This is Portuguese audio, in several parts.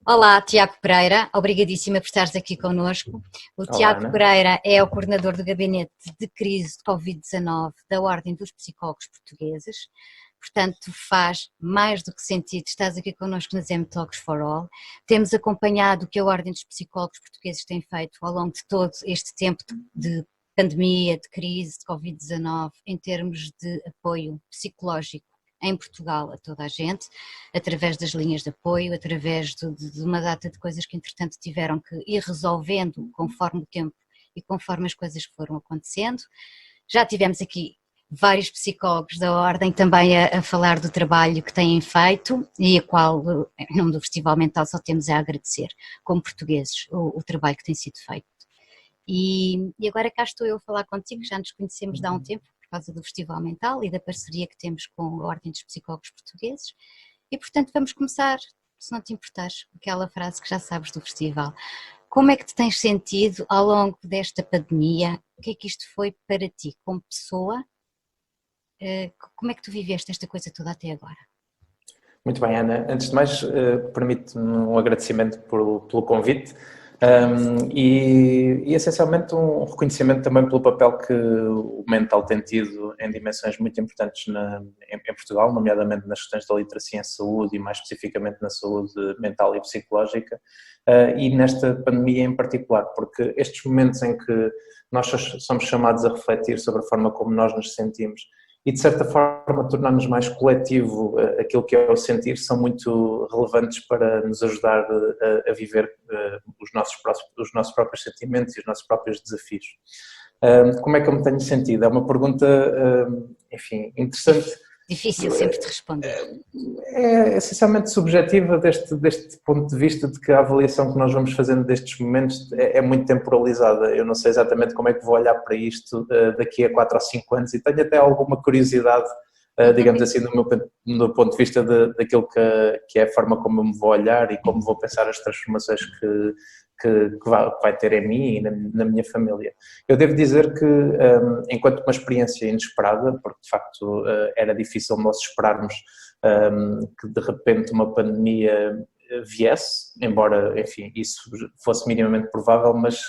Olá, Tiago Pereira, obrigadíssima por estares aqui connosco. O Olá, Tiago Ana. Pereira é o coordenador do Gabinete de Crise de Covid-19 da Ordem dos Psicólogos Portugueses. Portanto, faz mais do que sentido, estás aqui connosco nas M-Talks for All. Temos acompanhado o que a Ordem dos Psicólogos Portugueses tem feito ao longo de todo este tempo de pandemia, de crise, de Covid-19, em termos de apoio psicológico em Portugal a toda a gente, através das linhas de apoio, através de uma data de coisas que entretanto tiveram que ir resolvendo conforme o tempo e conforme as coisas foram acontecendo. Já tivemos aqui vários psicólogos da Ordem também a falar do trabalho que têm feito e a qual, em nome do Festival Mental, só temos a agradecer, como portugueses, o trabalho que tem sido feito. E agora cá estou eu a falar contigo, já nos conhecemos há um tempo, por causa do Festival Mental e da parceria que temos com a Ordem dos Psicólogos Portugueses. E portanto vamos começar, se não te importares, com aquela frase que já sabes do festival. Como é que te tens sentido ao longo desta pandemia? O que é que isto foi para ti como pessoa? Como é que tu viveste esta coisa toda até agora? Muito bem, Ana. Antes de mais, permite-me um agradecimento pelo convite e essencialmente um reconhecimento também pelo papel que o mental tem tido em dimensões muito importantes em Portugal, nomeadamente nas questões da literacia em saúde e mais especificamente na saúde mental e psicológica e nesta pandemia em particular, porque estes momentos em que nós somos chamados a refletir sobre a forma como nós nos sentimos e de certa forma tornar-nos mais coletivo aquilo que é o sentir, são muito relevantes para nos ajudar a viver os nossos próprios sentimentos e os nossos próprios desafios. Como é que eu me tenho sentido? É uma pergunta, enfim, interessante. Difícil sempre de responder. É essencialmente subjetiva deste ponto de vista de que a avaliação que nós vamos fazendo destes momentos é muito temporalizada. Eu não sei exatamente como é que vou olhar para isto daqui a 4 ou 5 anos e tenho até alguma curiosidade, digamos assim, do ponto de vista daquilo que é a forma como eu me vou olhar e como vou pensar as transformações que vai ter em mim e na minha família. Eu devo dizer que, enquanto uma experiência inesperada, porque de facto era difícil nós esperarmos que de repente uma pandemia viesse, embora, enfim, isso fosse minimamente provável, mas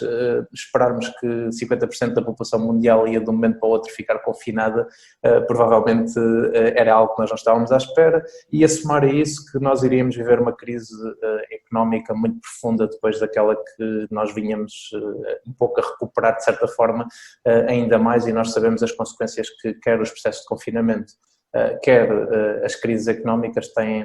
esperarmos que 50% da população mundial ia de um momento para o outro ficar confinada, provavelmente era algo que nós não estávamos à espera, e a somar a isso que nós iríamos viver uma crise económica muito profunda depois daquela que nós vinhamos um pouco a recuperar de certa forma, ainda mais, e nós sabemos as consequências que quer os processos de confinamento, quer as crises económicas têm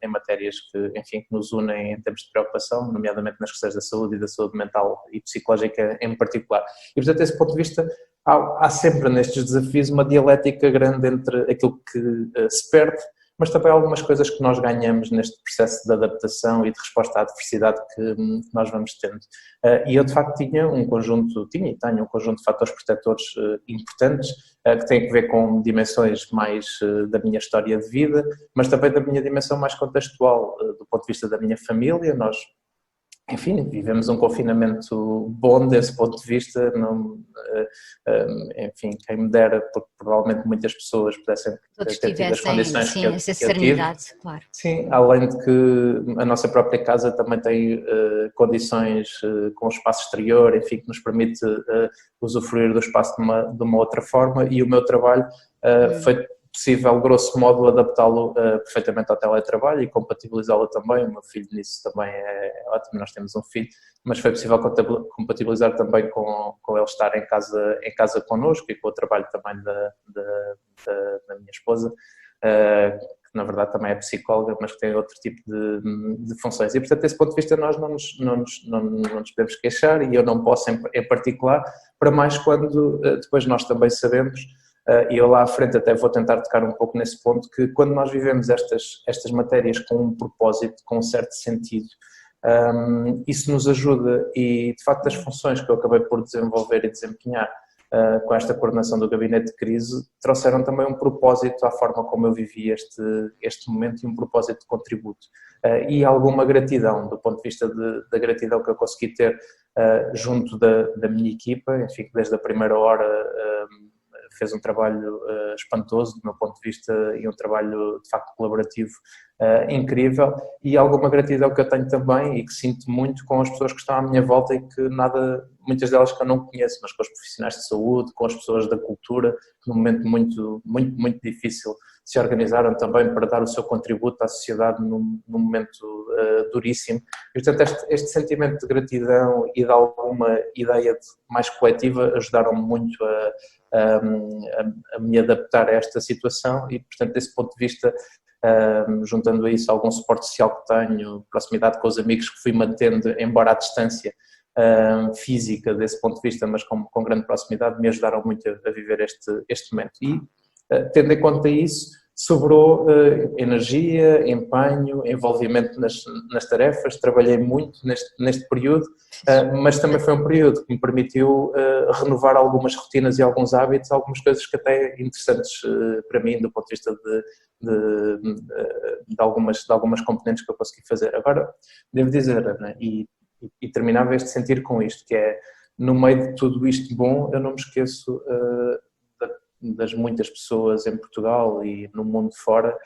em matérias que nos unem em termos de preocupação, nomeadamente nas questões da saúde e da saúde mental e psicológica em particular. E, portanto, desse ponto de vista, há sempre nestes desafios uma dialética grande entre aquilo que se perde, mas também algumas coisas que nós ganhamos neste processo de adaptação e de resposta à adversidade que nós vamos tendo. E eu, de facto, tinha e tenho um conjunto de fatores protetores importantes, que têm a ver com dimensões mais da minha história de vida, mas também da minha dimensão mais contextual, do ponto de vista da minha família. Nós, enfim, vivemos um confinamento bom desse ponto de vista, não, enfim, quem me dera, porque provavelmente muitas pessoas pudessem ter tido as condições sim, que essa eu tive. serenidade, claro. Sim, além de que a nossa própria casa também tem condições com espaço exterior, enfim, que nos permite usufruir do espaço de uma outra forma, e o meu trabalho foi possível, grosso modo, adaptá-lo perfeitamente ao teletrabalho e compatibilizá-lo também. O meu filho nisso também é ótimo, nós temos um filho, mas foi possível compatibilizar também com ele estar em casa connosco e com o trabalho também da minha esposa, que na verdade também é psicóloga, mas que tem outro tipo de funções. E portanto, desse ponto de vista, nós não nos podemos queixar, e eu não posso em particular, para mais quando depois nós também sabemos, e eu lá à frente até vou tentar tocar um pouco nesse ponto, que quando nós vivemos estas matérias com um propósito, com um certo sentido, isso nos ajuda, e de facto as funções que eu acabei por desenvolver e desempenhar com esta coordenação do gabinete de crise trouxeram também um propósito à forma como eu vivi este momento, e um propósito de contributo e alguma gratidão, do ponto de vista da gratidão que eu consegui ter junto da minha equipa, enfim, que desde a primeira hora fez um trabalho espantoso do meu ponto de vista e um trabalho de facto colaborativo incrível, e alguma gratidão que eu tenho também e que sinto muito com as pessoas que estão à minha volta e que muitas delas que eu não conheço, mas com os profissionais de saúde, com as pessoas da cultura, que num momento muito difícil se organizaram também para dar o seu contributo à sociedade num momento duríssimo. E, portanto, este sentimento de gratidão e de alguma ideia mais coletiva ajudaram-me muito a me adaptar a esta situação e, portanto, desse ponto de vista, juntando a isso algum suporte social que tenho, proximidade com os amigos que fui mantendo, embora à distância física desse ponto de vista, mas com grande proximidade, me ajudaram muito a viver este momento. E, tendo em conta isso, sobrou energia, empenho, envolvimento nas tarefas, trabalhei muito neste período, mas também foi um período que me permitiu renovar algumas rotinas e alguns hábitos, algumas coisas que até interessantes para mim do ponto de vista de algumas componentes que eu consegui fazer. Agora, devo dizer, Ana, e terminava este sentir com isto, que é, no meio de tudo isto bom, eu não me esqueço das muitas pessoas em Portugal e no mundo fora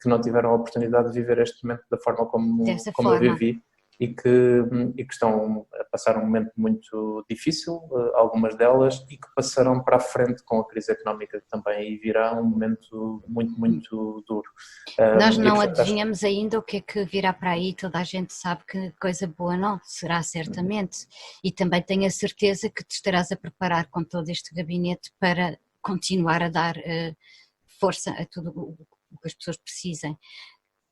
que não tiveram a oportunidade de viver este momento da forma como eu vivi e que estão a passar um momento muito difícil, algumas delas, e que passarão para a frente com a crise económica que também virá um momento muito duro. Nós não adivinhamos ainda o que é que virá para aí, toda a gente sabe que coisa boa não será certamente, e também tenho a certeza que te estarás a preparar com todo este gabinete para continuar a dar força a tudo o que as pessoas precisem.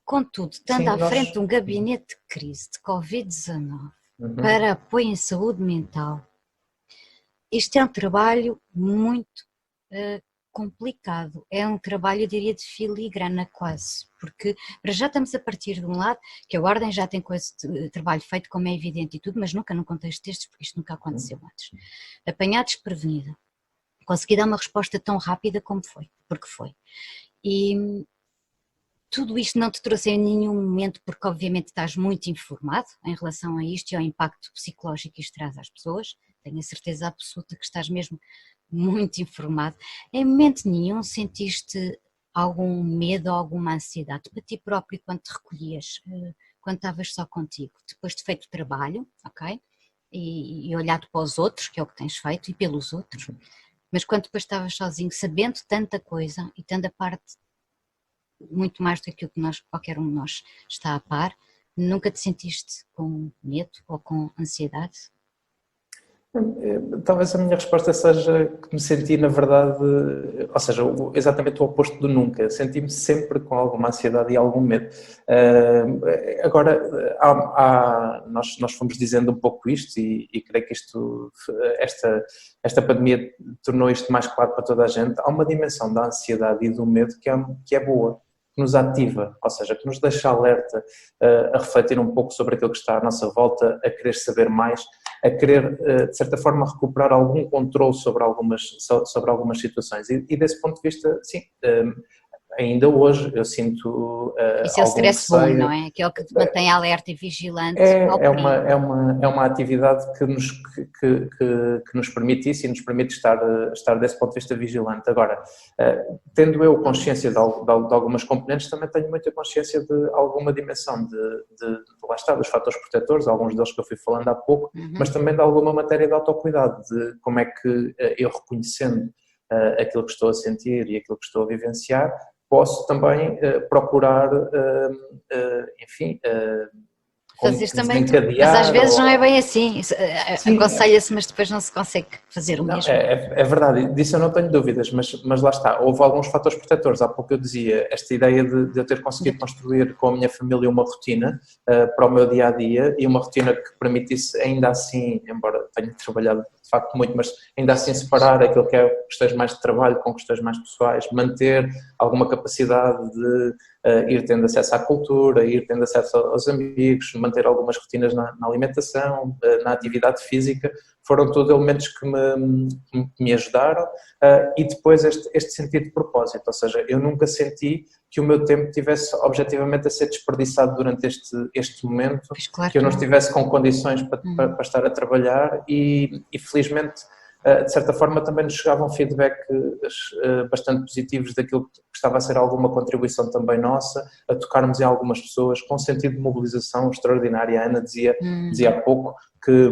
Contudo, estando à frente de um gabinete de crise de Covid-19 para apoio em saúde mental, este é um trabalho muito complicado, é um trabalho, eu diria, de filigrana quase, porque para já estamos a partir de um lado, que a Ordem já tem coisa de trabalho feito, como é evidente e tudo, mas nunca num contexto destes, porque isto nunca aconteceu antes. Apanhar desprevenida, consegui dar uma resposta tão rápida como foi, porque foi. E tudo isto não te trouxe em nenhum momento, porque obviamente estás muito informado em relação a isto e ao impacto psicológico que isto traz às pessoas, tenho a certeza absoluta que estás mesmo muito informado. Em momento nenhum sentiste algum medo ou alguma ansiedade para ti próprio quando te recolhias, quando estavas só contigo, depois de feito o trabalho, ok? E olhado para os outros, que é o que tens feito, e pelos outros, mas quando depois estavas sozinho, sabendo tanta coisa e tendo a parte muito mais do que aquilo que qualquer um de nós está a par, nunca te sentiste com medo ou com ansiedade? Talvez a minha resposta seja que me senti, na verdade, ou seja, exatamente o oposto do nunca. Senti-me sempre com alguma ansiedade e algum medo. Agora, nós fomos dizendo um pouco isto e creio que esta pandemia tornou isto mais claro para toda a gente. Há uma dimensão da ansiedade e do medo que é boa, que nos ativa, ou seja, que nos deixa alerta, a refletir um pouco sobre aquilo que está à nossa volta, a querer saber mais, a querer, de certa forma, recuperar algum controle sobre algumas situações. E desse ponto de vista, sim, ainda hoje eu sinto isso é o stress bom, não é? Que é o que te mantém alerta e vigilante. É uma atividade que nos permite isso e nos permite estar desse ponto de vista vigilante. Agora, tendo eu consciência de algumas componentes, também tenho muita consciência de alguma dimensão lá está, dos fatores protetores, alguns deles que eu fui falando há pouco, mas também de alguma matéria de autocuidado, de como é que eu, reconhecendo aquilo que estou a sentir e aquilo que estou a vivenciar, posso também procurar, enfim, fazer também, mas às vezes não é bem assim, aconselha-se, mas depois não se consegue fazer o mesmo. É verdade, disso eu não tenho dúvidas, mas lá está, houve alguns fatores protetores. Há pouco eu dizia, esta ideia de eu ter conseguido construir com a minha família uma rotina para o meu dia-a-dia e uma rotina que permitisse ainda assim, embora tenha trabalhado de facto muito, mas ainda assim separar aquilo que é questões mais de trabalho com questões mais pessoais, manter alguma capacidade de ir tendo acesso à cultura, ir tendo acesso aos amigos, manter algumas rotinas na alimentação, na atividade física, foram todos elementos que me ajudaram, e depois este sentido de propósito, ou seja, eu nunca senti que o meu tempo tivesse objetivamente a ser desperdiçado durante este momento, claro que eu não estivesse com condições para estar a trabalhar e felizmente de certa forma também nos chegavam feedbacks bastante positivos daquilo que estava a ser alguma contribuição também nossa, a tocarmos em algumas pessoas com sentido de mobilização extraordinária. A Ana dizia há pouco que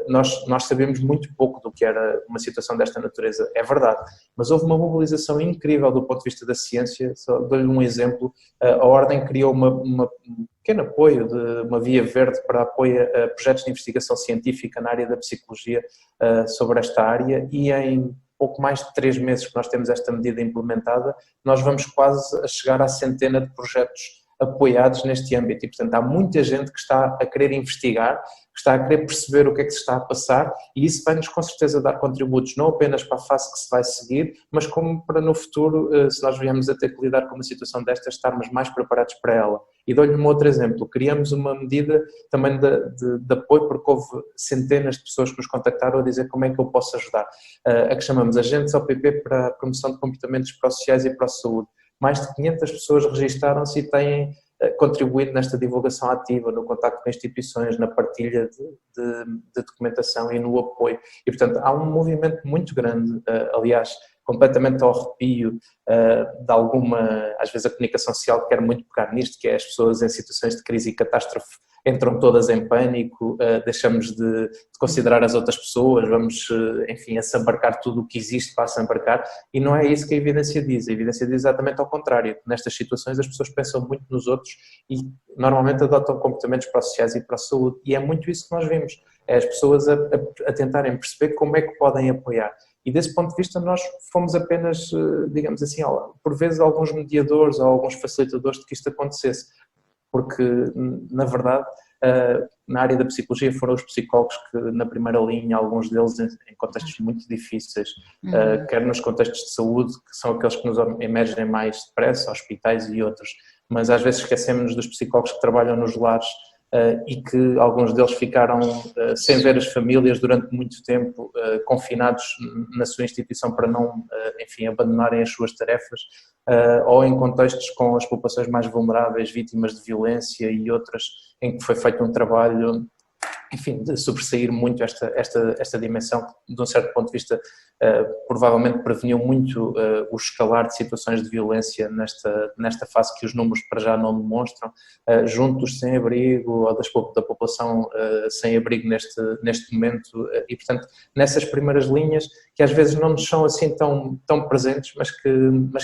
nós sabemos muito pouco do que era uma situação desta natureza, é verdade, mas houve uma mobilização incrível do ponto de vista da ciência. Só dou-lhe um exemplo, a Ordem criou um pequeno apoio, uma via verde para apoio a projetos de investigação científica na área da psicologia sobre esta área, e em pouco mais de 3 meses que nós temos esta medida implementada, nós vamos quase a chegar à centena de projetos apoiados neste âmbito, e portanto há muita gente que está a querer investigar, que está a querer perceber o que é que se está a passar, e isso vai-nos com certeza dar contributos não apenas para a fase que se vai seguir, mas como para no futuro, se nós viemos a ter que lidar com uma situação destas, estarmos mais preparados para ela. E dou-lhe um outro exemplo, criamos uma medida também de apoio, porque houve centenas de pessoas que nos contactaram a dizer como é que eu posso ajudar, a que chamamos Agentes OPP para a promoção de comportamentos pró-sociais e pró-saúde. Mais de 500 pessoas registaram-se e têm contribuído nesta divulgação ativa, no contacto com instituições, na partilha de documentação e no apoio. E, portanto, há um movimento muito grande, aliás, completamente ao arrepio de alguma, às vezes a comunicação social quer muito pegar nisto, que é as pessoas em situações de crise e catástrofe entram todas em pânico, deixamos de considerar as outras pessoas, vamos, enfim, assambarcar tudo o que existe para assambarcar, e não é isso que a evidência diz. A evidência diz exatamente ao contrário. Nestas situações as pessoas pensam muito nos outros e normalmente adotam comportamentos pró-sociais e pró-saúde, e é muito isso que nós vimos, é as pessoas a tentarem perceber como é que podem apoiar. E desse ponto de vista nós fomos apenas, digamos assim, por vezes alguns mediadores ou alguns facilitadores de que isto acontecesse, porque na verdade na área da psicologia foram os psicólogos que na primeira linha, alguns deles em contextos muito difíceis, quer nos contextos de saúde, que são aqueles que nos emergem mais depressa, hospitais e outros, mas às vezes esquecemos dos psicólogos que trabalham nos lares, e que alguns deles ficaram sem ver as famílias durante muito tempo, confinados na sua instituição para não, enfim, abandonarem as suas tarefas, ou em contextos com as populações mais vulneráveis, vítimas de violência e outras, em que foi feito um trabalho, enfim, de sobressair muito esta dimensão, que de um certo ponto de vista provavelmente preveniu muito o escalar de situações de violência nesta fase que os números para já não demonstram, junto dos sem-abrigo ou da população sem abrigo neste momento, e portanto nessas primeiras linhas que às vezes não nos são assim tão presentes, mas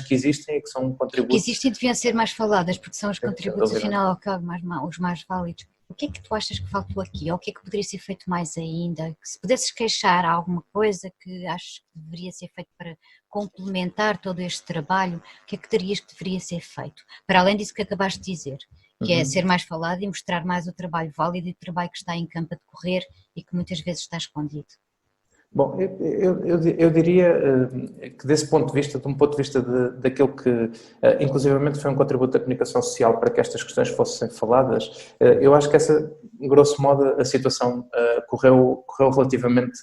que existem e que são contributos. Que existem e deviam ser mais faladas, porque são os contributos afinal ao cabo os mais válidos. O que é que tu achas que faltou aqui? Ou o que é que poderia ser feito mais ainda? Se pudesses queixar alguma coisa que achas que deveria ser feito para complementar todo este trabalho, o que é que dirias que deveria ser feito? Para além disso que acabaste de dizer, que é ser mais falado e mostrar mais o trabalho válido e o trabalho que está em campo a decorrer e que muitas vezes está escondido. Bom, eu diria que desse ponto de vista, de um ponto de vista daquilo que inclusivamente foi um contributo da comunicação social para que estas questões fossem faladas, eu acho que essa, grosso modo, a situação correu relativamente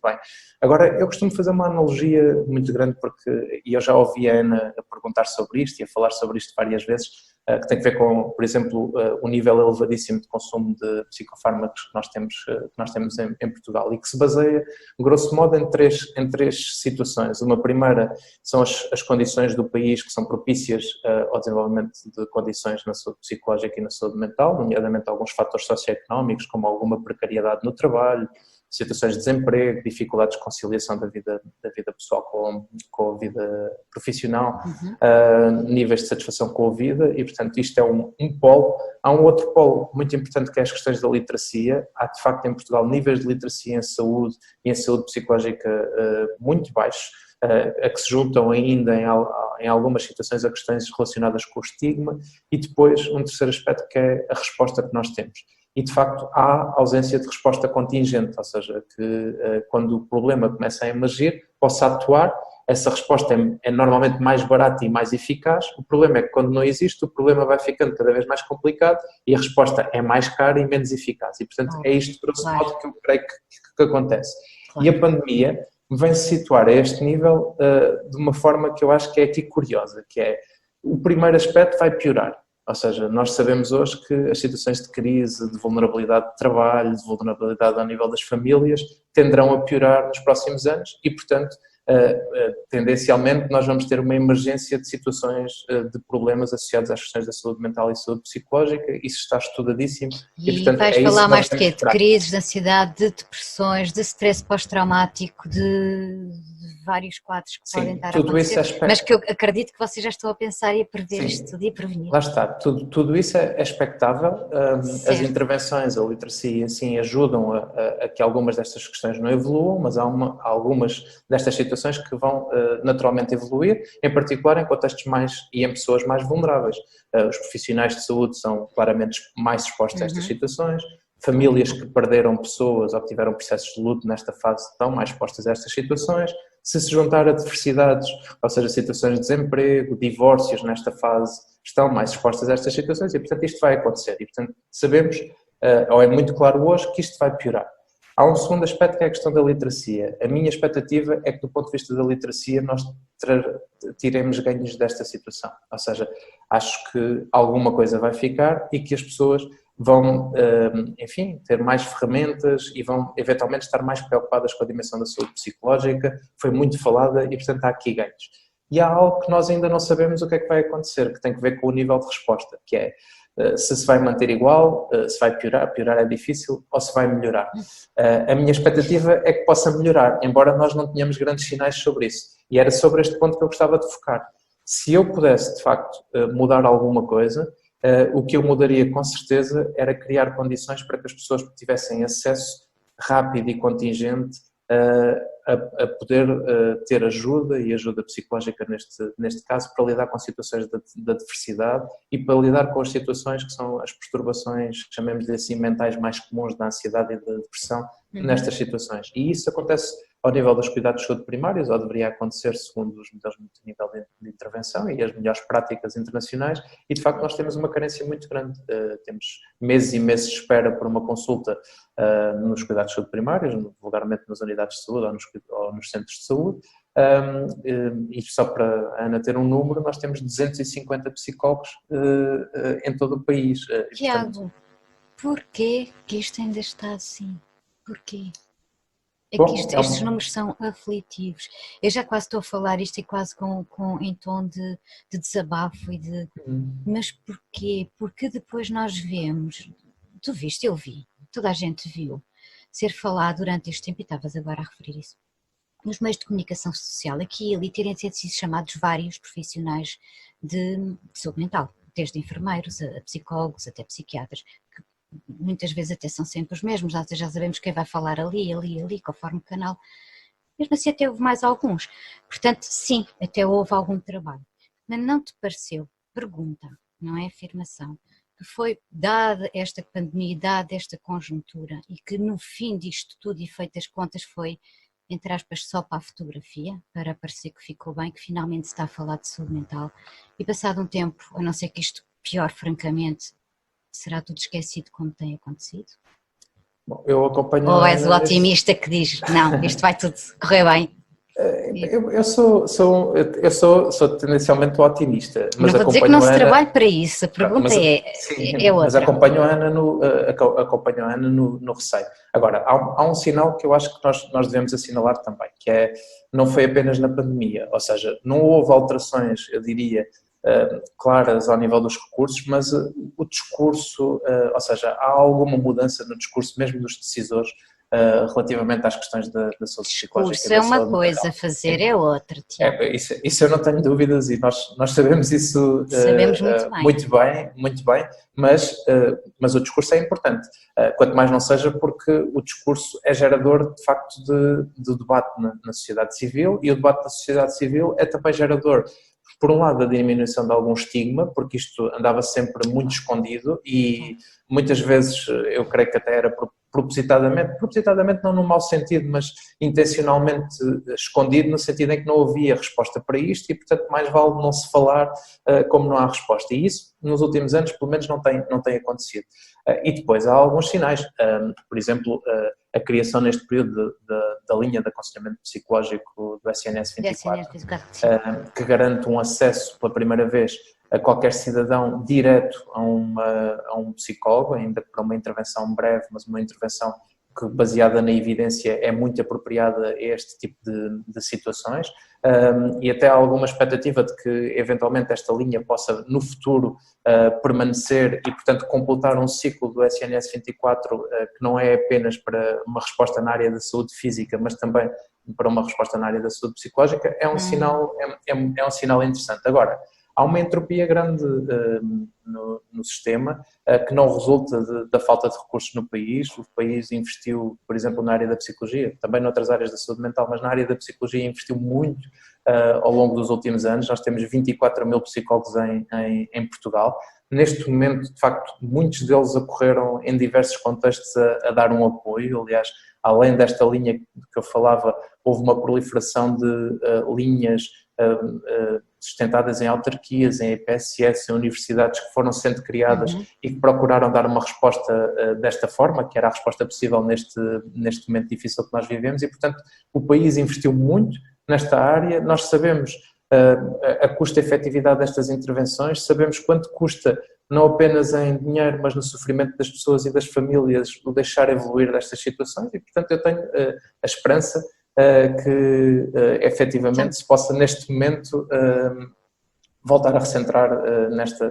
bem. Agora, eu costumo fazer uma analogia muito grande porque, e eu já ouvi a Ana a perguntar sobre isto e a falar sobre isto várias vezes, que tem a ver com, por exemplo, o nível elevadíssimo de consumo de psicofármacos que nós temos em Portugal e que se baseia, grosso modo, em três situações. Uma primeira são as condições do país que são propícias ao desenvolvimento de condições na saúde psicológica e na saúde mental, nomeadamente alguns fatores socioeconómicos, como alguma precariedade no trabalho, situações de desemprego, dificuldades de conciliação da vida pessoal com a vida profissional, níveis de satisfação com a vida, e portanto isto é um polo. Há um outro polo muito importante que é as questões da literacia. Há de facto em Portugal níveis de literacia em saúde e em saúde psicológica muito baixos, a que se juntam ainda em algumas situações a questões relacionadas com o estigma, e depois um terceiro aspecto que é a resposta que nós temos. E, de facto, há ausência de resposta contingente, ou seja, que quando o problema começa a emergir, possa atuar, essa resposta é normalmente mais barata e mais eficaz. O problema é que quando não existe, o problema vai ficando cada vez mais complicado e a resposta é mais cara e menos eficaz. E, portanto, é isto, grosso modo, que eu creio que acontece. Claro. E a pandemia vem-se situar a este nível de uma forma que eu acho que é aqui curiosa, que é o primeiro aspecto vai piorar. Ou seja, nós sabemos hoje que as situações de crise, de vulnerabilidade de trabalho, de vulnerabilidade ao nível das famílias, tenderão a piorar nos próximos anos e, portanto, tendencialmente nós vamos ter uma emergência de situações de problemas associados às questões da saúde mental e saúde psicológica, isso está estudadíssimo. E portanto, vais é isso falar que nós mais de quê? De crises, de ansiedade, de depressões, de stress pós-traumático, de vários quadros que podem estar a acontecer, mas que eu acredito que vocês já estão a pensar e a prever isto tudo e a prevenir. Lá está, tudo isso é expectável, as intervenções, a literacia assim ajudam a que algumas destas questões não evoluam, mas há algumas destas situações que vão naturalmente evoluir, em particular em contextos e em pessoas mais vulneráveis. Os profissionais de saúde são claramente mais expostos a estas situações, famílias que perderam pessoas ou que tiveram processos de luto nesta fase estão mais expostas a estas situações. Se juntar a diversidades, ou seja, situações de desemprego, divórcios nesta fase, estão mais expostas a estas situações e, portanto, isto vai acontecer. E, portanto, sabemos, ou é muito claro hoje, que isto vai piorar. Há um segundo aspecto que é a questão da literacia. A minha expectativa é que, do ponto de vista da literacia, nós tiremos ganhos desta situação. Ou seja, acho que alguma coisa vai ficar e que as pessoas vão, enfim, ter mais ferramentas e vão eventualmente estar mais preocupadas com a dimensão da saúde psicológica, foi muito falada e, portanto, há aqui ganhos. E há algo que nós ainda não sabemos o que é que vai acontecer, que tem que ver com o nível de resposta, que é se vai manter igual, se vai piorar é difícil, ou se vai melhorar. A minha expectativa é que possa melhorar, embora nós não tenhamos grandes sinais sobre isso. E era sobre este ponto que eu gostava de focar. Se eu pudesse, de facto, mudar alguma coisa, o que eu mudaria com certeza era criar condições para que as pessoas tivessem acesso rápido e contingente a poder ter ajuda e ajuda psicológica neste caso para lidar com situações da diversidade e para lidar com as situações que são as perturbações, chamemos-lhe assim, mentais mais comuns da ansiedade e da depressão nestas situações. E isso acontece ao nível dos cuidados de saúde primários, ou deveria acontecer segundo os modelos de nível de intervenção e as melhores práticas internacionais, e de facto nós temos uma carência muito grande. Temos meses e meses de espera por uma consulta nos cuidados de saúde primários, vulgarmente nas unidades de saúde ou nos centros de saúde, e só para a Ana ter um número, nós temos 250 psicólogos em todo o país. Tiago, porquê que isto ainda está assim? Porquê? É que estes números são aflitivos. Eu já quase estou a falar isto e quase em tom de desabafo mas porquê? Porque depois nós vemos, tu viste, eu vi, toda a gente viu, ser falado durante este tempo, e estavas agora a referir isso, nos meios de comunicação social, aqui e ali terem sido chamados vários profissionais de saúde mental, desde enfermeiros a psicólogos até psiquiatras, que muitas vezes até são sempre os mesmos, nós já sabemos quem vai falar ali, conforme o canal, mesmo assim até houve mais alguns, portanto sim, até houve algum trabalho, mas não te pareceu, pergunta, não é afirmação, que foi dada esta pandemia, dada esta conjuntura e que no fim disto tudo e feitas contas foi, entre aspas, só para a fotografia, para parecer que ficou bem, que finalmente se está a falar de saúde mental e passado um tempo, a não ser que isto pior francamente, será tudo esquecido como tem acontecido? Bom, eu acompanho. Ou és o otimista que diz, não, isto vai tudo correr bem? Eu sou tendencialmente otimista. Mas não vou dizer que não se trabalhe para isso, a pergunta é outra. Mas acompanho a Ana no receio. Agora, há um sinal que eu acho que nós devemos assinalar também, que é, não foi apenas na pandemia, ou seja, não houve alterações, eu diria, claras ao nível dos recursos, mas o discurso, ou seja, há alguma mudança no discurso mesmo dos decisores relativamente às questões da saúde psicológica. Discurso é uma coisa, fazer é outra. Isso eu não tenho dúvidas e nós sabemos isso sabemos muito bem, mas o discurso é importante, quanto mais não seja porque o discurso é gerador de facto de debate na sociedade civil e o debate da sociedade civil é também gerador, por um lado, da diminuição de algum estigma, porque isto andava sempre muito escondido e muitas vezes eu creio que até era propositadamente não no mau sentido, mas intencionalmente escondido no sentido em que não havia resposta para isto e, portanto, mais vale não se falar como não há resposta. E isso, nos últimos anos, pelo menos não tem acontecido. E depois há alguns sinais, por exemplo, a criação neste período da linha de aconselhamento psicológico do SNS 24, que garante um acesso pela primeira vez a qualquer cidadão direto a um psicólogo, ainda para uma intervenção breve, mas uma intervenção que, baseada na evidência, é muito apropriada a este tipo de situações, e até há alguma expectativa de que eventualmente esta linha possa no futuro permanecer e, portanto, completar um ciclo do SNS 24 que não é apenas para uma resposta na área da saúde física, mas também para uma resposta na área da saúde psicológica, é um sinal interessante. Agora, há uma entropia grande no sistema que não resulta da falta de recursos no país. O país investiu, por exemplo, na área da psicologia, também noutras áreas da saúde mental, mas na área da psicologia investiu muito ao longo dos últimos anos. Nós temos 24 mil psicólogos em Portugal. Neste momento, de facto, muitos deles ocorreram em diversos contextos a dar um apoio. Aliás, além desta linha que eu falava, houve uma proliferação de linhas sustentadas em autarquias, em EPSS, em universidades que foram sendo criadas e que procuraram dar uma resposta desta forma, que era a resposta possível neste momento difícil que nós vivemos, e, portanto, o país investiu muito nesta área. Nós sabemos a custo-efetividade destas intervenções, sabemos quanto custa, não apenas em dinheiro, mas no sofrimento das pessoas e das famílias, o deixar evoluir destas situações, e, portanto, eu tenho a esperança que efetivamente se possa neste momento voltar a recentrar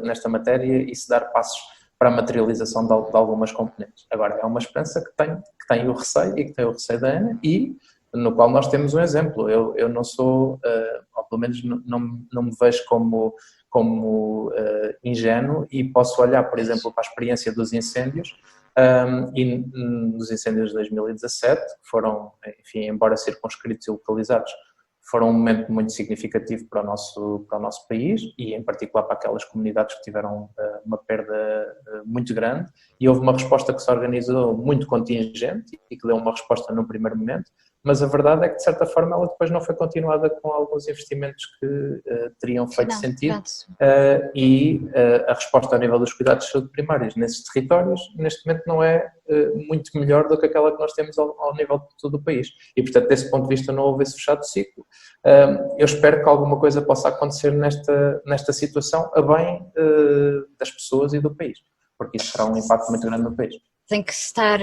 nesta matéria e se dar passos para a materialização de algumas componentes. Agora, é uma esperança que tem o receio e que tem o receio da Ana, e no qual nós temos um exemplo. Eu não sou, ou pelo menos não me vejo como ingênuo, e posso olhar, por exemplo, para a experiência dos incêndios, e nos incêndios de 2017, que foram, enfim, embora circunscritos e localizados, foram um momento muito significativo para o nosso país, e em particular para aquelas comunidades que tiveram uma perda muito grande, e houve uma resposta que se organizou muito contingente e que deu uma resposta no primeiro momento, mas a verdade é que, de certa forma, ela depois não foi continuada com alguns investimentos que teriam feito sentido, e a resposta ao nível dos cuidados de saúde primários nesses territórios, neste momento, não é muito melhor do que aquela que nós temos ao nível de todo o país. E, portanto, desse ponto de vista, não houve esse fechado ciclo. Eu espero que alguma coisa possa acontecer nesta situação a bem das pessoas e do país, porque isso terá um impacto muito grande no país. Tem que estar...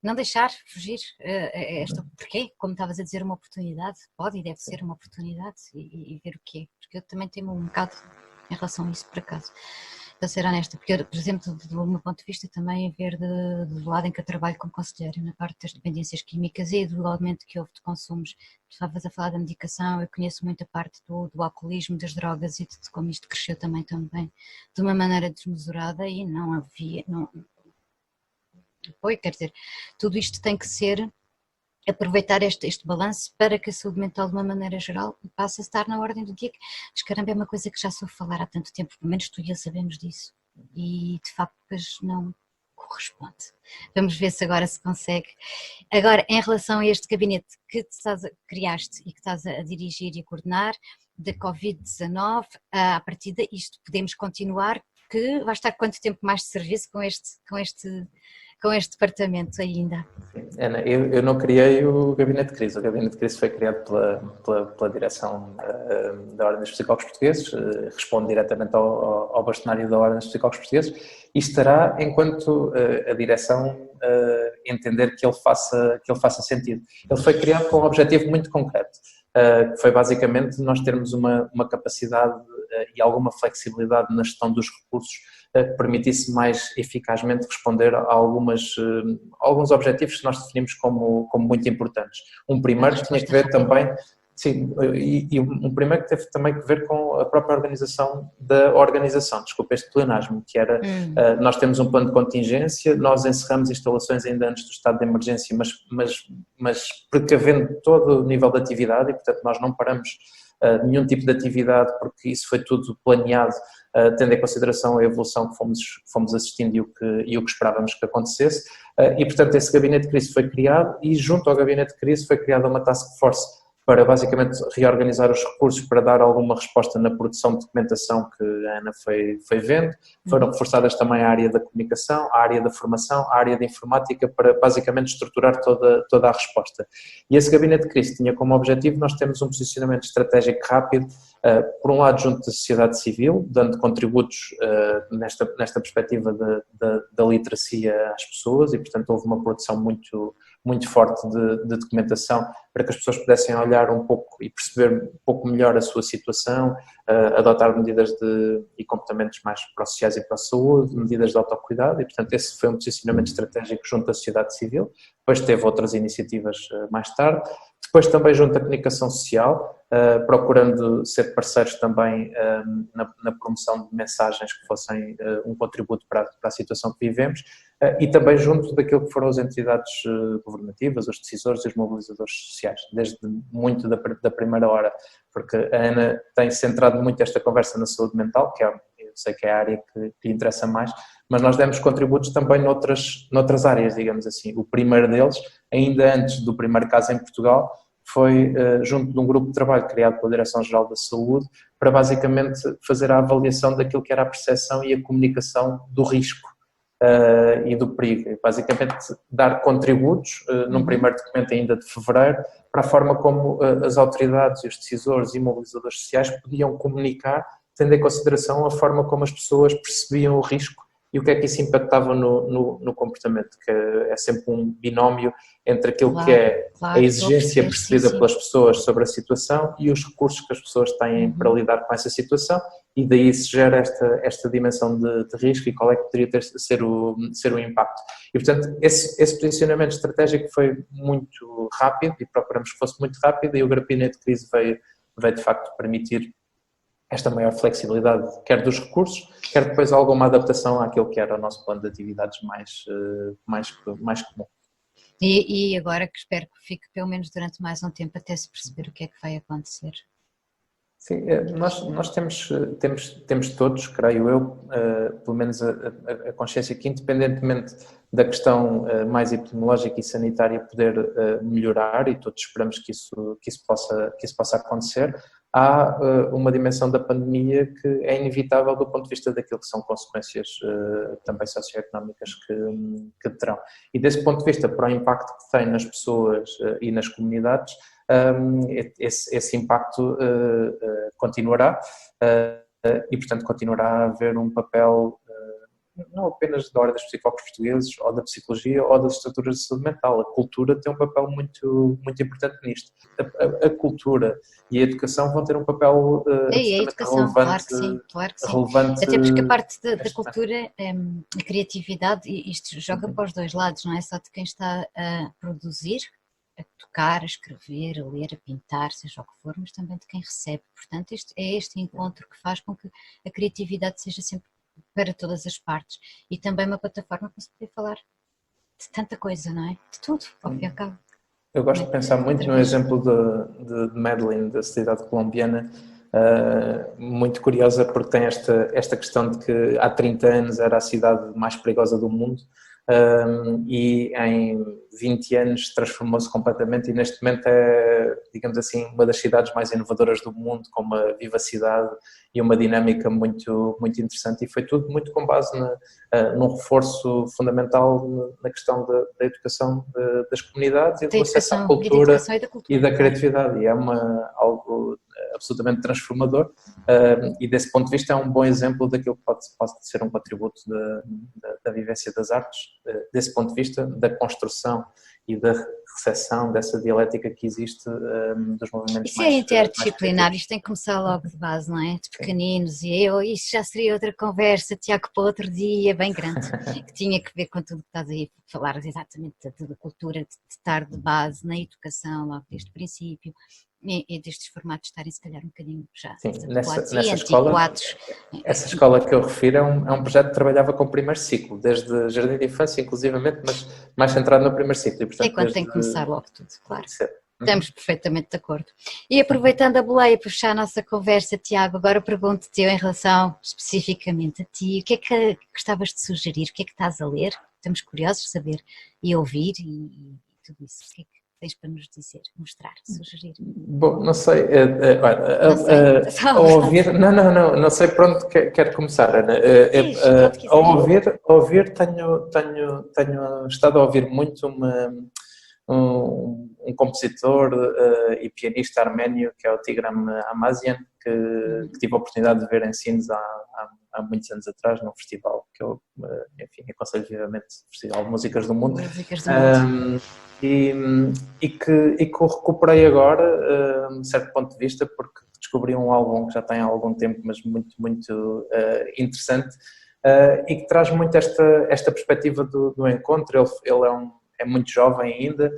Não deixar fugir porque, como estavas a dizer, uma oportunidade, pode e deve ser uma oportunidade, e ver o que é, porque eu também tenho um bocado em relação a isso, por acaso, para ser honesta, porque eu, por exemplo, do meu ponto de vista, também a ver do lado em que eu trabalho como conselheira, na parte das dependências químicas e do aumento que houve de consumos. Estavas a falar da medicação, eu conheço muito a parte do alcoolismo, das drogas, e de como isto cresceu também de uma maneira desmesurada, e não havia... Quer dizer, tudo isto tem que ser, aproveitar este balanço para que a saúde mental, de uma maneira geral, passe a estar na ordem do dia. Mas, caramba, é uma coisa que já soube falar há tanto tempo, pelo menos tu e eu sabemos disso, e de facto depois não corresponde. Vamos ver se agora se consegue. Agora, em relação a este gabinete que criaste e que estás a dirigir e a coordenar, da Covid-19, a partir disto podemos continuar, que vai estar quanto tempo mais de serviço com este departamento ainda? Ana, eu não criei o Gabinete de Crise. O Gabinete de Crise foi criado pela direção da Ordem dos Psicólogos Portugueses, responde diretamente ao bastonário da Ordem dos Psicólogos Portugueses, e estará enquanto a direção entender que ele faça sentido. Ele foi criado com um objetivo muito concreto, que foi basicamente nós termos uma capacidade e alguma flexibilidade na gestão dos recursos que permitisse mais eficazmente responder a alguns objetivos que nós definimos como muito importantes. Um primeiro tinha que ver também, sim, e um primeiro que teve também que ver com a própria organização da organização, desculpa este pleonasmo, que era, nós temos um plano de contingência, nós encerramos instalações ainda antes do estado de emergência, mas precavendo todo o nível de atividade, e portanto nós não paramos nenhum tipo de atividade, porque isso foi tudo planeado, tendo em consideração a evolução que fomos assistindo e o que esperávamos que acontecesse, e portanto esse gabinete de crise foi criado, e junto ao gabinete de crise foi criada uma task force para basicamente reorganizar os recursos para dar alguma resposta na produção de documentação que a Ana foi vendo. Foram reforçadas também a área da comunicação, a área da formação, a área da informática para basicamente estruturar toda a resposta. E esse gabinete de crise tinha como objetivo, nós temos um posicionamento estratégico rápido, por um lado junto da sociedade civil, dando contributos nesta perspectiva da literacia às pessoas e portanto houve uma produção muito forte de documentação para que as pessoas pudessem olhar um pouco e perceber um pouco melhor a sua situação, adotar medidas e comportamentos mais pró-sociais e pró-saúde, medidas de autocuidado e, portanto, esse foi um posicionamento estratégico junto da sociedade civil. Depois teve outras iniciativas mais tarde. Depois também junto à comunicação social, procurando ser parceiros também na promoção de mensagens que fossem um contributo para a situação que vivemos, e também junto daquilo que foram as entidades governativas, os decisores e os mobilizadores sociais, desde muito da primeira hora, porque a Ana tem centrado muito esta conversa na saúde mental, que eu sei que é a área que lhe interessa mais, mas nós demos contributos também noutras áreas, digamos assim. O primeiro deles, ainda antes do primeiro caso em Portugal, foi junto de um grupo de trabalho criado pela Direção-Geral da Saúde para basicamente fazer a avaliação daquilo que era a percepção e a comunicação do risco e do perigo. Basicamente dar contributos num primeiro documento ainda de fevereiro para a forma como as autoridades, os decisores e mobilizadores sociais podiam comunicar, tendo em consideração a forma como as pessoas percebiam o risco e o que é que isso impactava no comportamento, que é sempre um binómio entre aquilo que é a exigência percebida pelas pessoas sobre a situação e os recursos que as pessoas têm para lidar com essa situação, e daí se gera esta dimensão de risco e qual é que poderia ser o impacto. E, portanto, esse posicionamento estratégico foi muito rápido e procuramos que fosse muito rápido, e o gabinete de crise veio de facto permitir esta maior flexibilidade, quer dos recursos, quer depois alguma adaptação àquilo que era o nosso plano de atividades mais comum. E agora que espero que fique pelo menos durante mais um tempo até se perceber o que é que vai acontecer. Sim, nós temos todos, creio eu, pelo menos a consciência que, independentemente da questão mais epidemiológica e sanitária poder melhorar, e todos esperamos que isso possa acontecer, há uma dimensão da pandemia que é inevitável do ponto de vista daquilo que são consequências também socioeconómicas que terão. E desse ponto de vista, para o impacto que tem nas pessoas e nas comunidades, esse impacto continuará e, portanto, continuará a haver um papel não apenas da ordem dos psicólogos portugueses ou da psicologia ou das estruturas de saúde mental. A cultura tem um papel muito importante nisto. A cultura e a educação vão ter um papel relevante. Claro que sim. Relevante. Até porque a parte da cultura, a criatividade, isto joga para os dois lados, não é só de quem está a produzir, a tocar, a escrever, a ler, a pintar, seja o que for, mas também de quem recebe. Portanto, é este encontro que faz com que a criatividade seja sempre para todas as partes, e também uma plataforma para se poder falar de tanta coisa, não é? De tudo, ao fim e ao cabo. Eu gosto de pensar muito no exemplo de Medellín, da cidade colombiana, muito curiosa, porque tem esta questão de que há 30 anos era a cidade mais perigosa do mundo, e em 20 anos transformou-se completamente, e neste momento é, digamos assim, uma das cidades mais inovadoras do mundo, com uma vivacidade e uma dinâmica muito interessante, e foi tudo muito com base num reforço fundamental na questão da educação das comunidades e do acesso à cultura e da criatividade, e é algo absolutamente transformador, e desse ponto de vista é um bom exemplo daquilo que pode ser um contributo da vivência das artes, desse ponto de vista da construção e da recepção dessa dialética que existe dos movimentos mais... Isso é interdisciplinar, isto tem que começar logo de base, não é? De pequeninos, e isto já seria outra conversa, Tiago, para outro dia, bem grande, que tinha que ver com tudo que estás aí a falar, exatamente da cultura, de estar de base na educação, logo desde o princípio, e destes formatos estarem se calhar um bocadinho já adequados e antiquados. Essa escola que eu refiro é um projeto que trabalhava com o primeiro ciclo, desde jardim de infância inclusivamente, mas mais centrado no primeiro ciclo. E, portanto, quando tem que começar logo tudo, claro. Estamos perfeitamente de acordo. E aproveitando a boleia para fechar a nossa conversa, Tiago, agora pergunto-te eu em relação especificamente a ti, o que é que gostavas de sugerir, o que é que estás a ler? Estamos curiosos de saber e ouvir e tudo isso. tens para nos dizer, mostrar, sugerir? Bom, não sei, Não sei, ao ouvir, não sei por onde quero começar, Ana. Diz, pode quiser. Ao ouvir tenho estado a ouvir muito um compositor e pianista arménio que é o Tigran Amazian, que tive a oportunidade de ver em Sines há muitos anos atrás, num festival que eu, enfim, aconselho vivamente, o Festival de Músicas do Mundo. Músicas do Mundo. E que o recuperei agora, de certo ponto de vista, porque descobri um álbum que já tem há algum tempo, mas muito, muito interessante, e que traz muito esta perspectiva do encontro. Ele é muito jovem ainda,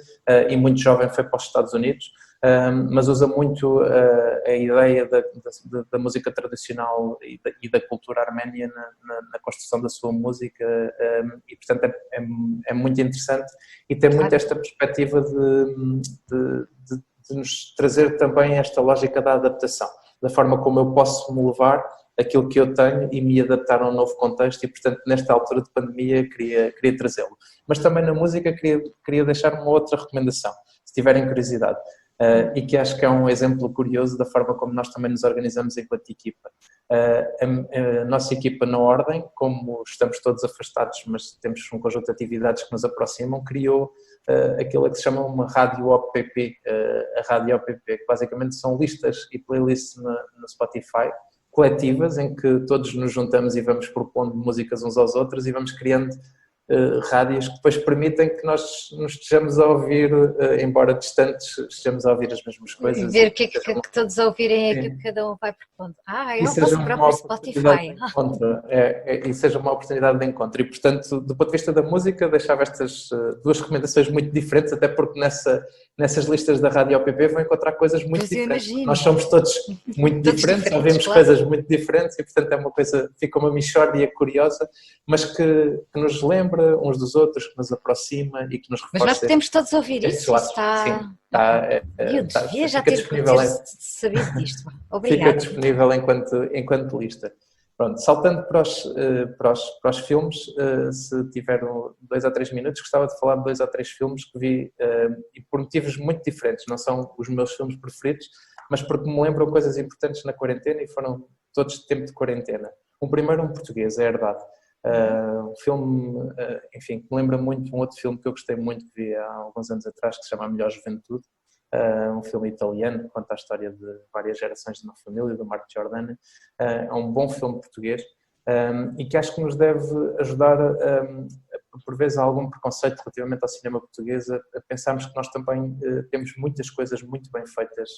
e muito jovem foi para os Estados Unidos, mas usa muito a ideia da música tradicional e da cultura arménia na construção da sua música, e portanto é muito interessante e tem muito esta perspectiva de nos trazer também esta lógica da adaptação, da forma como eu posso me levar aquilo que eu tenho e me adaptar a um novo contexto e portanto nesta altura de pandemia queria trazê-lo. Mas também na música queria deixar uma outra recomendação, se tiverem curiosidade. E que acho que é um exemplo curioso da forma como nós também nos organizamos enquanto equipa. A nossa equipa na Ordem, como estamos todos afastados, mas temos um conjunto de atividades que nos aproximam, criou aquilo que se chama uma Rádio OPP, a Rádio OPP, que basicamente são listas e playlists no Spotify, coletivas, em que todos nos juntamos e vamos propondo músicas uns aos outros e vamos criando rádios que depois permitem que nós nos estejamos a ouvir, embora distantes, estejamos a ouvir as mesmas coisas. Ver o que é que todos ouvirem é aquilo que cada um vai propondo. Eu não posso próprio Spotify. E seja uma oportunidade de encontro. E, portanto, do ponto de vista da música, deixava estas duas recomendações muito diferentes, até porque nessas listas da Rádio OPP vão encontrar coisas muito diferentes. Nós somos todos muito diferentes, ouvimos coisas muito diferentes e, portanto, é uma coisa, fica uma mixórdia curiosa, mas que nos lembra uns dos outros, que nos aproxima e que nos reforça. Mas nós podemos todos ouvir isso? Já tive de saber disto. Obrigada. Fica disponível enquanto lista. Pronto, saltando para os filmes, se tiver 2 ou 3 minutos, gostava de falar de 2 ou 3 filmes que vi, e por motivos muito diferentes, não são os meus filmes preferidos, mas porque me lembram coisas importantes na quarentena e foram todos de tempo de quarentena. Um primeiro, um português, A Herdade. Um filme, enfim, que me lembra muito um outro filme que eu gostei muito, que vi há alguns anos atrás, que se chama A Melhor Juventude, um filme italiano que conta a história de várias gerações de uma família, do Marco Giordani. É um bom filme português e que acho que nos deve ajudar, por vezes, a algum preconceito relativamente ao cinema português, a pensarmos que nós também temos muitas coisas muito bem feitas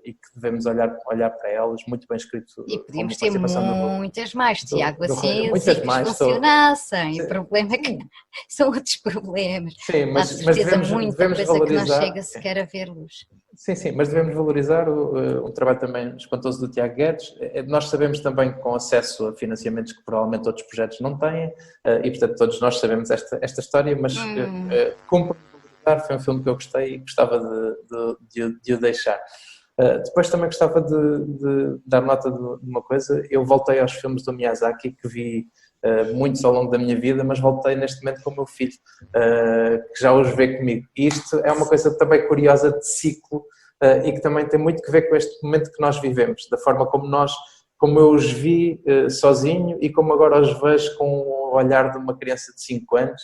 e que devemos olhar para elas, muito bem escrito. E podíamos ter muitas mais, Tiago, assim, muitas se mais, funcionassem. O problema é que são outros problemas. Sim, mas devemos coisa valorizar, que não chega sequer a ver luz. Sim, mas devemos valorizar o trabalho também espantoso do Tiago Guedes. Nós sabemos também que com acesso a financiamentos que provavelmente outros projetos não têm, e portanto todos nós sabemos esta história, mas cumpre valorizar, foi um filme que eu gostei e gostava de o deixar. Depois também gostava de dar nota de uma coisa. Eu voltei aos filmes do Miyazaki, que vi muitos ao longo da minha vida, mas voltei neste momento com o meu filho, que já os vê comigo. E isto é uma coisa também curiosa de ciclo e que também tem muito que ver com este momento que nós vivemos, da forma como eu os vi sozinho e como agora os vejo com o olhar de uma criança de 5 anos,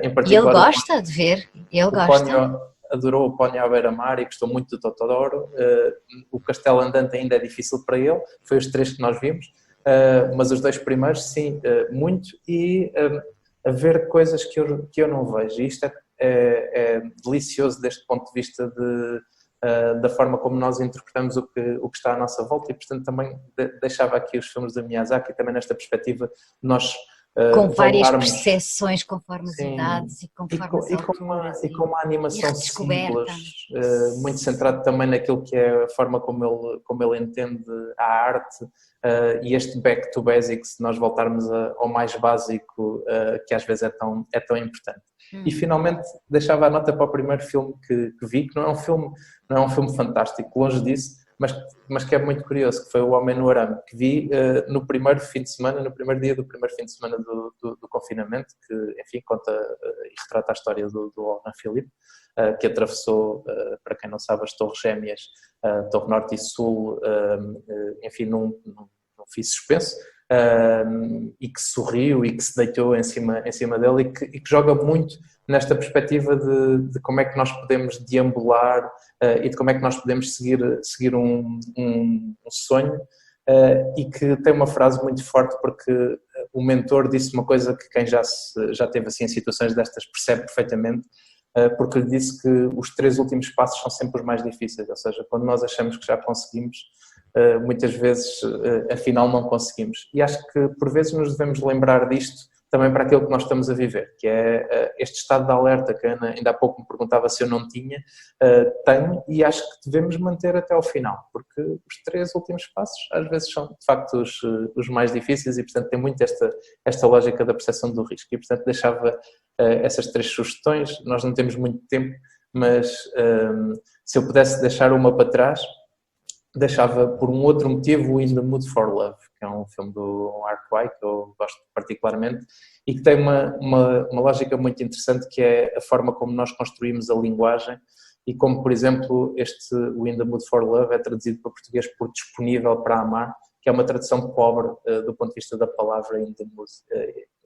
em particular. E ele gosta de ver, ele gosta. Adorou o Pónio à beira-mar e gostou muito do Totodoro. O Castelo Andante ainda é difícil para ele, foi os 3 que nós vimos. Mas os 2 primeiros, sim, muito, e a ver coisas que eu não vejo. E isto é delicioso deste ponto de vista da forma como nós interpretamos o que está à nossa volta e, portanto, também deixava aqui os filmes da Miyazaki também nesta perspectiva de nós com várias percepções conforme as idades e conforme as alturas. E com uma animação simples, muito centrado também naquilo que é a forma como ele entende a arte e este back to basics, se nós voltarmos ao mais básico, que às vezes é tão importante. E finalmente deixava a nota para o primeiro filme que vi, que não é um filme fantástico, longe disso, mas que é muito curioso, que foi O Homem no Arame, que vi no primeiro fim de semana, no primeiro dia do primeiro fim de semana do confinamento, que, enfim, conta e retrata a história do Laurent Philippe, que atravessou, para quem não sabe, as Torres Gêmeas, Torre Norte e Sul, enfim, num fio suspenso, e que sorriu e que se deitou em cima dele e que joga muito nesta perspectiva de como é que nós podemos deambular e de como é que nós podemos seguir um sonho, e que tem uma frase muito forte, porque o mentor disse uma coisa que quem já teve assim em situações destas percebe perfeitamente, porque lhe disse que os 3 últimos passos são sempre os mais difíceis, ou seja, quando nós achamos que já conseguimos, muitas vezes afinal não conseguimos. E acho que por vezes nos devemos lembrar disto também para aquilo que nós estamos a viver, que é este estado de alerta que a Ana ainda há pouco me perguntava se eu não tinha, tenho, e acho que devemos manter até ao final, porque os 3 últimos passos às vezes são de facto os mais difíceis e portanto tem muito esta lógica da percepção do risco e portanto deixava essas 3 sugestões. Nós não temos muito tempo, mas se eu pudesse deixar uma para trás, deixava por um outro motivo o In the Mood for Love, que é um filme do Art Wai, que eu gosto particularmente, e que tem uma lógica muito interessante, que é a forma como nós construímos a linguagem e como, por exemplo, o In the Mood for Love é traduzido para português por Disponível para Amar, que é uma tradução pobre do ponto de vista da palavra In the Mood.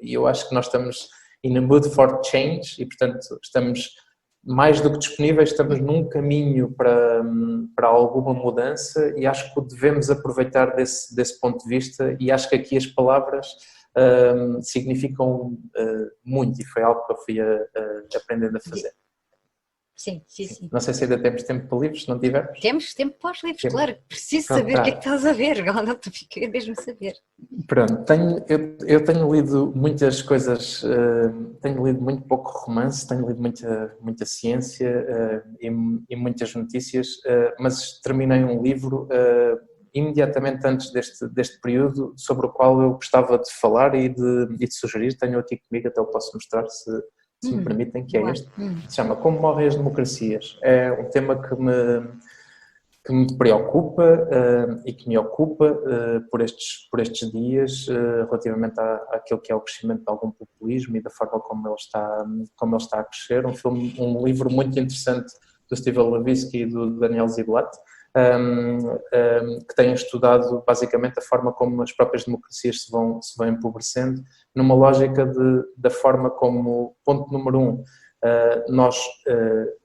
E eu acho que nós estamos in the mood for change e, portanto, estamos mais do que disponíveis, estamos num caminho para alguma mudança e acho que devemos aproveitar desse ponto de vista e acho que aqui as palavras significam muito e foi algo que eu fui aprendendo a fazer. Sim, sim, sim. Não sei se ainda temos tempo para livros, se não tivermos. Temos tempo para os livros, claro. Preciso saber o que é que estás a ver. Não te fiquei mesmo a saber. Pronto, eu tenho lido muitas coisas, tenho lido muito pouco romance, tenho lido muita ciência e muitas notícias, mas terminei um livro imediatamente antes deste período sobre o qual eu gostava de falar e de sugerir. Tenho aqui comigo, até eu posso mostrar se me permitem, que é este. Se chama Como Morrem as Democracias. É um tema que me preocupa e que me ocupa por estes dias, relativamente àquilo que é o crescimento de algum populismo e da forma como ele está a crescer. Um livro muito interessante do Steven Levitsky e do Daniel Ziblatt, que têm estudado basicamente a forma como as próprias democracias se vão empobrecendo, numa lógica da forma como, ponto número 1, nós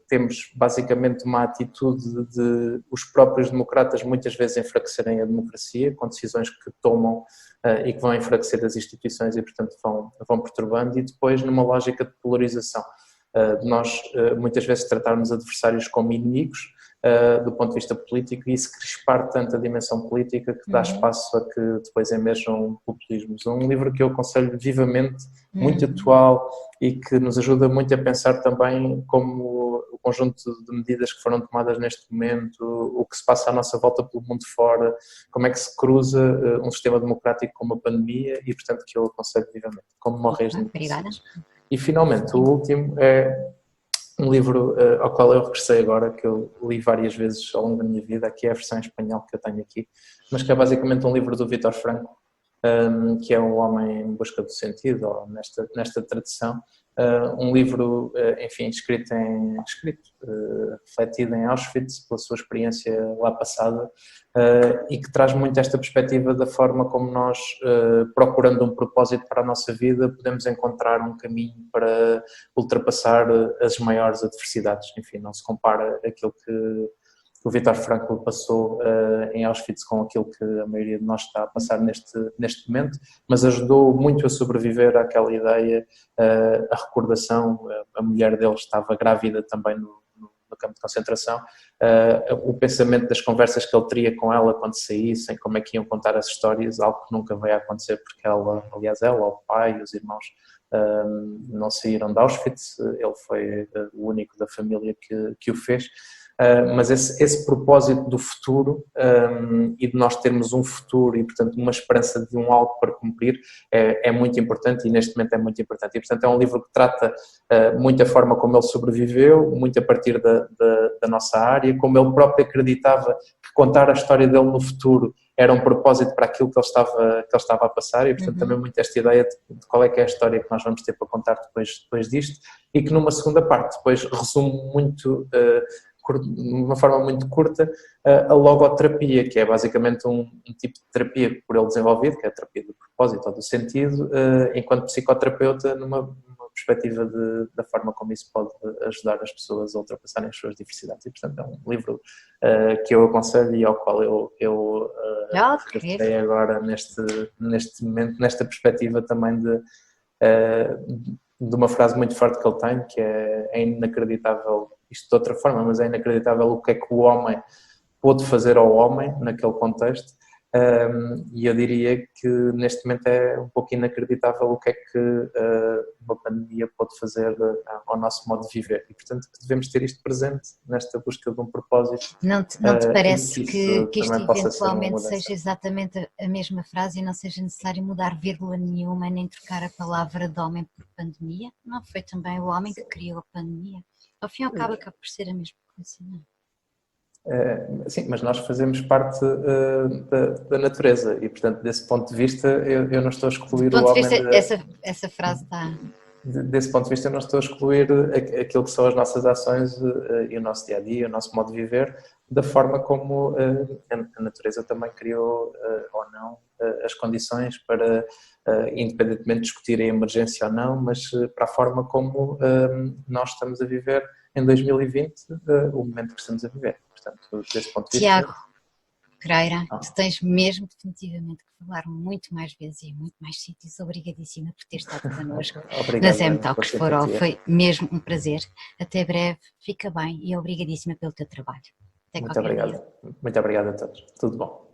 temos basicamente uma atitude de os próprios democratas muitas vezes enfraquecerem a democracia com decisões que tomam e que vão enfraquecer as instituições e portanto vão perturbando, e depois numa lógica de polarização, de nós muitas vezes tratarmos adversários como inimigos do ponto de vista político e se crispar tanto a dimensão política que dá espaço a que depois emerjam populismos. É um livro que eu aconselho vivamente, muito atual e que nos ajuda muito a pensar também como o conjunto de medidas que foram tomadas neste momento, o que se passa à nossa volta pelo mundo fora, como é que se cruza um sistema democrático com uma pandemia e, portanto, que eu aconselho vivamente, Como Morrem as Democracias. E, finalmente, o último é um livro ao qual eu regressei agora, que eu li várias vezes ao longo da minha vida, que é a versão em espanhol que eu tenho aqui, mas que é basicamente um livro do Vítor Franco, que é O Homem em Busca do Sentido, ou nesta tradução, um livro, enfim, refletido em Auschwitz pela sua experiência lá passada, e que traz muito esta perspectiva da forma como nós, procurando um propósito para a nossa vida, podemos encontrar um caminho para ultrapassar as maiores adversidades. Enfim, não se compara aquilo que o Vítor Frankl passou em Auschwitz com aquilo que a maioria de nós está a passar neste momento, mas ajudou muito a sobreviver àquela ideia, a recordação. A mulher dele estava grávida também no campo de concentração, o pensamento das conversas que ele teria com ela quando saíssem, como é que iam contar as histórias, algo que nunca vai acontecer porque ela, o pai e os irmãos não saíram de Auschwitz, ele foi o único da família que o fez. mas esse propósito do futuro e de nós termos um futuro e, portanto, uma esperança de um algo para cumprir é muito importante e neste momento é muito importante. E, portanto, é um livro que trata muito a forma como ele sobreviveu, muito a partir da nossa área, como ele próprio acreditava que contar a história dele no futuro era um propósito para aquilo que ele estava a passar e, portanto, também muito esta ideia de qual é que é a história que nós vamos ter para contar depois disto e que numa segunda parte depois resume muito, de uma forma muito curta, a logoterapia, que é basicamente um tipo de terapia por ele desenvolvido, que é a terapia do propósito ou do sentido, enquanto psicoterapeuta, numa perspectiva da forma como isso pode ajudar as pessoas a ultrapassarem as suas diversidades. E, portanto, é um livro que eu aconselho e ao qual eu regressei agora neste momento, nesta perspectiva também de uma frase muito forte que ele tem, que é inacreditável, isto de outra forma, mas é inacreditável o que é que o homem pôde fazer ao homem naquele contexto. E eu diria que neste momento é um pouco inacreditável o que é que uma pandemia pode fazer ao nosso modo de viver e, portanto, devemos ter isto presente nesta busca de um propósito. Não te parece que isto eventualmente seja exatamente a mesma frase e não seja necessário mudar vírgula nenhuma nem trocar a palavra de homem por pandemia? Não foi também o homem que criou a pandemia? Ao fim e ao cabo acaba por ser a mesma coisa, não é? Sim, mas nós fazemos parte da natureza e, portanto, desse ponto de vista, eu não estou a excluir o homem. Essa frase está. Desse ponto de vista, eu não estou a excluir aquilo que são as nossas ações e o nosso dia-a-dia, o nosso modo de viver, da forma como a natureza também criou, ou não, as condições para, independentemente de discutir a emergência ou não, mas para a forma como nós estamos a viver em 2020, o momento que estamos a viver. Portanto, desse ponto de vista... Tiago Pereira, tu tens mesmo definitivamente que falar muito mais vezes e em muito mais sítios. Obrigadíssima por ter estado connosco na Zem Talks for All. Foi mesmo um prazer. Até breve, fica bem e obrigadíssima pelo teu trabalho. Até muito obrigado. Muito obrigado a todos. Tudo bom.